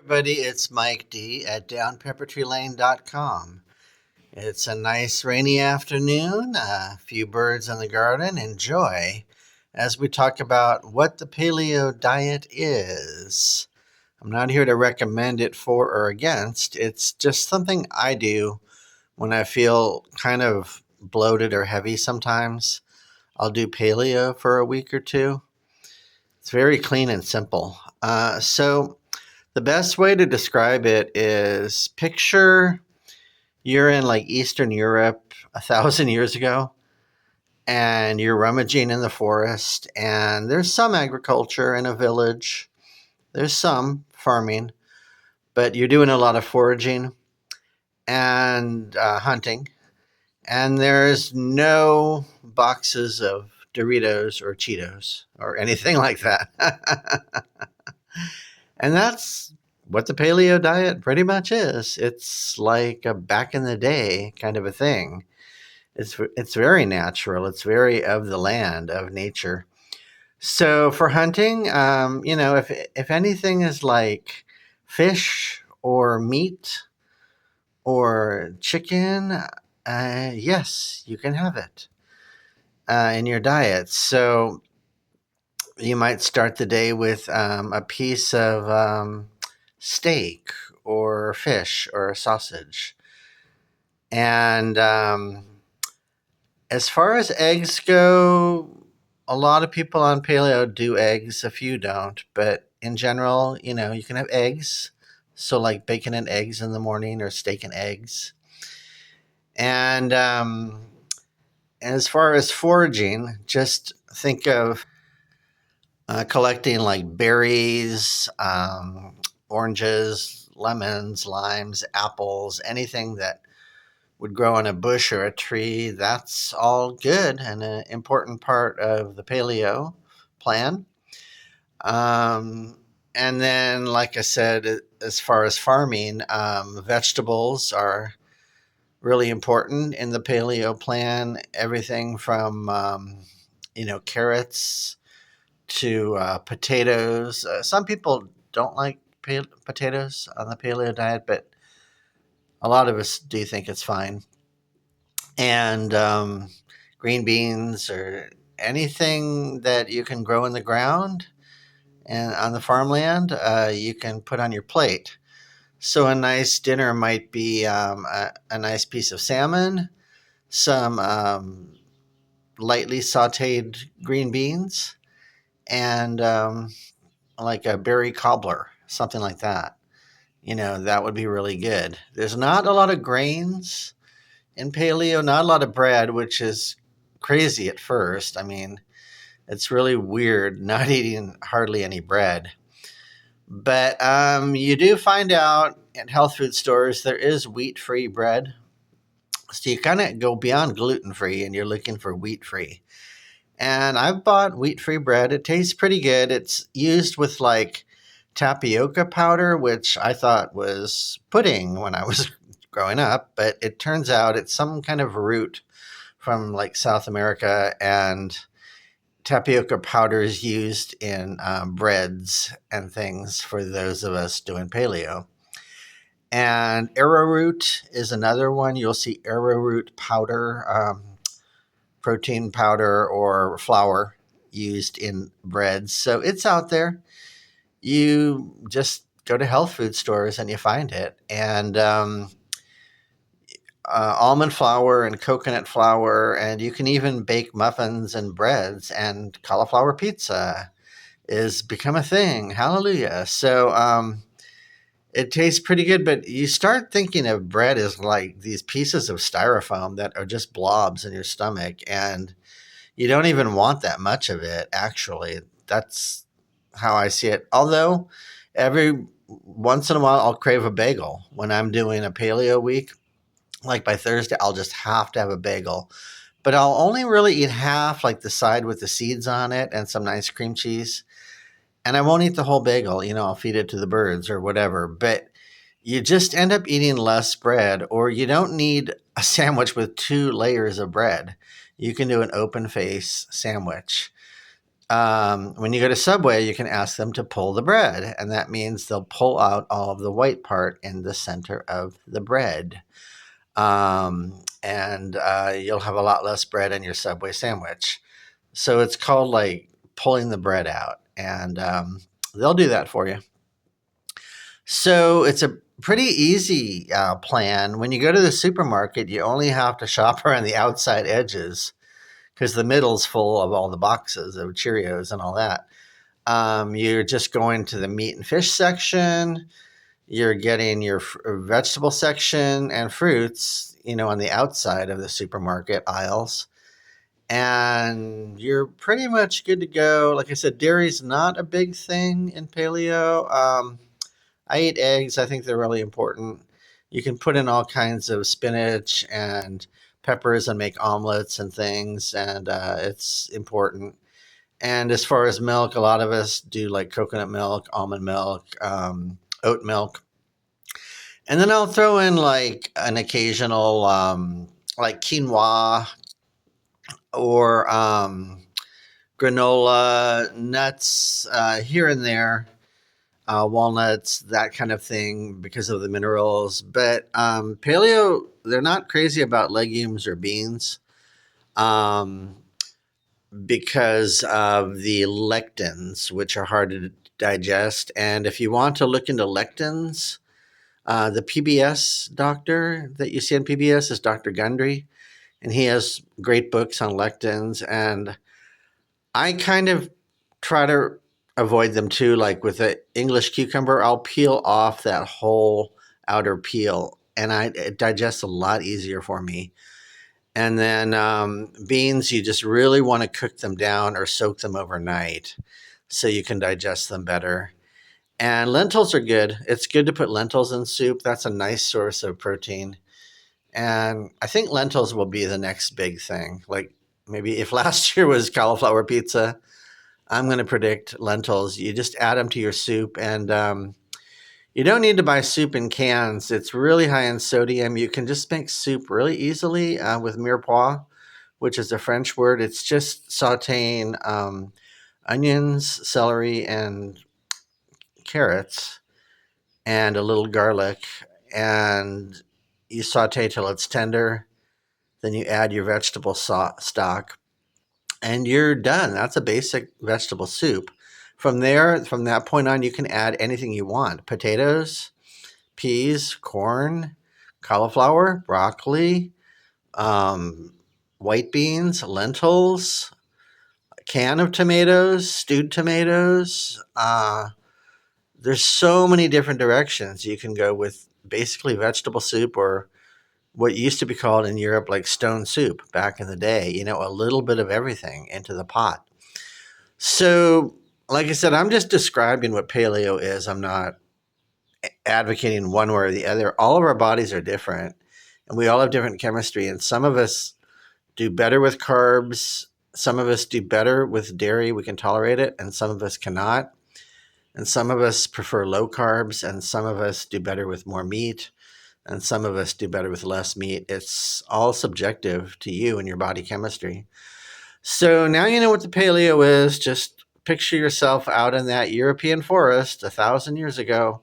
Everybody, it's Mike D at downpeppertreelane.com. It's a nice rainy afternoon, a few birds in the garden. Enjoy as we talk about what the paleo diet is. I'm not here to recommend it for or against. It's just something I do when I feel kind of bloated or heavy sometimes. I'll do paleo for a week or two. It's very clean and simple. The best way to describe it is picture you're in like Eastern Europe 1,000 years ago and you're rummaging in the forest, and there's some agriculture in a village, there's some farming, but you're doing a lot of foraging and hunting, and there's no boxes of Doritos or Cheetos or anything like that. And that's what the paleo diet pretty much is. It's like a back in the day kind of a thing. It's very natural. It's very of the land, of nature. So for hunting, if anything is like fish or meat or chicken, yes, you can have it in your diet. So you might start the day with a piece of steak or fish or sausage. And as far as eggs go, a lot of people on paleo do eggs, a few don't. But in general, you can have eggs. So, like bacon and eggs in the morning or steak and eggs. And as far as foraging, just think of collecting like berries, oranges, lemons, limes, apples, anything that would grow on a bush or a tree. That's all good and an important part of the paleo plan. And then, like I said, as far as farming, vegetables are really important in the paleo plan. Everything from, carrots to potatoes. Some people don't like potatoes on the paleo diet, but a lot of us do think it's fine. And green beans or anything that you can grow in the ground and on the farmland, you can put on your plate. So a nice dinner might be a nice piece of salmon, some lightly sauteed green beans, and like a berry cobbler, something like that. That would be really good. There's not a lot of grains in paleo, not a lot of bread, which is crazy at first. I mean, it's really weird not eating hardly any bread. But you do find out at health food stores there is wheat free bread. So you kind of go beyond gluten free and you're looking for wheat free. And I've bought wheat free bread. It tastes pretty good. It's used with like tapioca powder, which I thought was pudding when I was growing up, but it turns out it's some kind of root from like South America, and tapioca powder is used in breads and things for those of us doing paleo. And arrowroot is another one. You'll see arrowroot powder, protein powder, or flour used in breads. So it's out there. You just go to health food stores and you find it. And almond flour and coconut flour, and you can even bake muffins and breads, and cauliflower pizza is become a thing. Hallelujah. So it tastes pretty good, but you start thinking of bread as like these pieces of styrofoam that are just blobs in your stomach, and you don't even want that much of it, actually. That's how I see it. Although every once in a while I'll crave a bagel when I'm doing a paleo week. Like by Thursday, I'll just have to have a bagel. But I'll only really eat half, like the side with the seeds on it and some nice cream cheese. And I won't eat the whole bagel. I'll feed it to the birds or whatever. But you just end up eating less bread, or you don't need a sandwich with two layers of bread. You can do an open face sandwich. When you go to Subway, you can ask them to pull the bread, and that means they'll pull out all of the white part in the center of the bread. And you'll have a lot less bread in your Subway sandwich. So it's called like pulling the bread out, and they'll do that for you. So it's a pretty easy plan. When you go to the supermarket, you only have to shop around the outside edges because the middle's full of all the boxes of Cheerios and all that. You're just going to the meat and fish section. You're getting your vegetable section and fruits, on the outside of the supermarket aisles. And you're pretty much good to go. Like I said, dairy's not a big thing in paleo. I eat eggs. I think they're really important. You can put in all kinds of spinach and peppers and make omelets and things, and it's important. And as far as milk, a lot of us do like coconut milk, almond milk, oat milk. And then I'll throw in like an occasional, like quinoa or granola, nuts here and there, walnuts, that kind of thing because of the minerals. But paleo, they're not crazy about legumes or beans. Um, because of the lectins, which are hard to digest. And if you want to look into lectins, the PBS doctor that you see on PBS is Dr. Gundry, and he has great books on lectins. And I kind of try to avoid them too. Like with the English cucumber, I'll peel off that whole outer peel, and it digests a lot easier for me. And then beans, you just really want to cook them down or soak them overnight so you can digest them better. And lentils are good. It's good to put lentils in soup. That's a nice source of protein. And I think lentils will be the next big thing. Like maybe if last year was cauliflower pizza, I'm going to predict lentils. You just add them to your soup, and you don't need to buy soup in cans. It's really high in sodium. You can just make soup really easily with mirepoix, which is a French word. It's just sauteing onions, celery, and carrots, and a little garlic, and you saute till it's tender. Then you add your vegetable stock, and you're done. That's a basic vegetable soup. From there, from that point on, you can add anything you want: potatoes, peas, corn, cauliflower, broccoli, um, white beans, lentils, a can of tomatoes, stewed tomatoes. There's so many different directions you can go with basically vegetable soup, or what used to be called in Europe like stone soup back in the day, a little bit of everything into the pot. So, like I said, I'm just describing what paleo is. I'm not advocating one way or the other. All of our bodies are different, and we all have different chemistry. And some of us do better with carbs. Some of us do better with dairy. We can tolerate it, and some of us cannot. And some of us prefer low carbs, and some of us do better with more meat, and some of us do better with less meat. It's all subjective to you and your body chemistry. So now you know what the paleo is. Just picture yourself out in that European forest 1,000 years ago.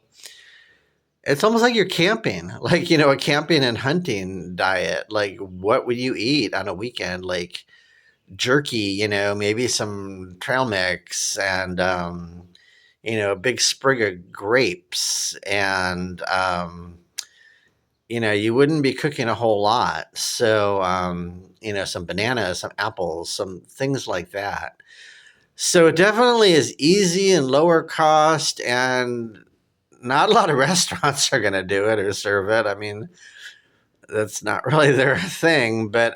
It's almost like you're camping, like, a camping and hunting diet. Like, what would you eat on a weekend? Like jerky, maybe some trail mix, and, a big sprig of grapes. And, you wouldn't be cooking a whole lot. So, some bananas, some apples, some things like that. So it definitely is easy and lower cost, and not a lot of restaurants are going to do it or serve it. I mean, that's not really their thing, but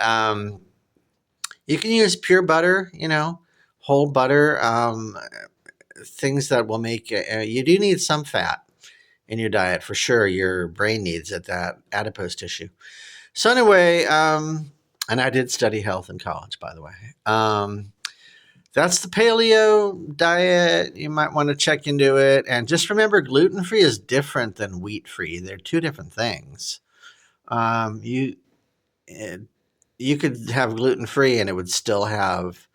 you can use pure butter, whole butter, things that will make you do need some fat in your diet for sure. Your brain needs it, that adipose tissue. So anyway, and I did study health in college, by the way. That's the paleo diet. You might want to check into it. And just remember, gluten-free is different than wheat-free. They're two different things. Um, you you could have gluten-free and it would still have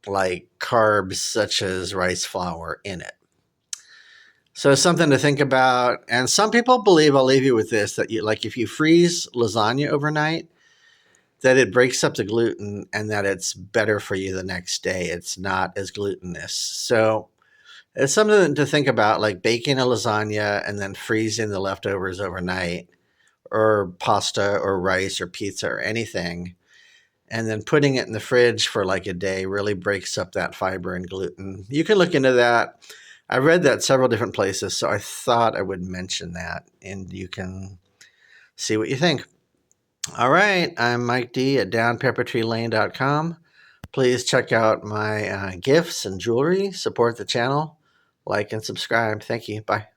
like carbs such as rice flour in it. So something to think about. And some people believe, I'll leave you with this, that you, like if you freeze lasagna overnight, that it breaks up the gluten and that it's better for you the next day. It's not as glutinous. So it's something to think about, like baking a lasagna and then freezing the leftovers overnight, or pasta or rice or pizza or anything, and then putting it in the fridge for like a day really breaks up that fiber and gluten. You can look into that. I read that several different places, so I thought I would mention that, and you can see what you think. All right, I'm Mike D at downpeppertreelane.com. Please check out my gifts and jewelry, support the channel, like and subscribe. Thank you. Bye.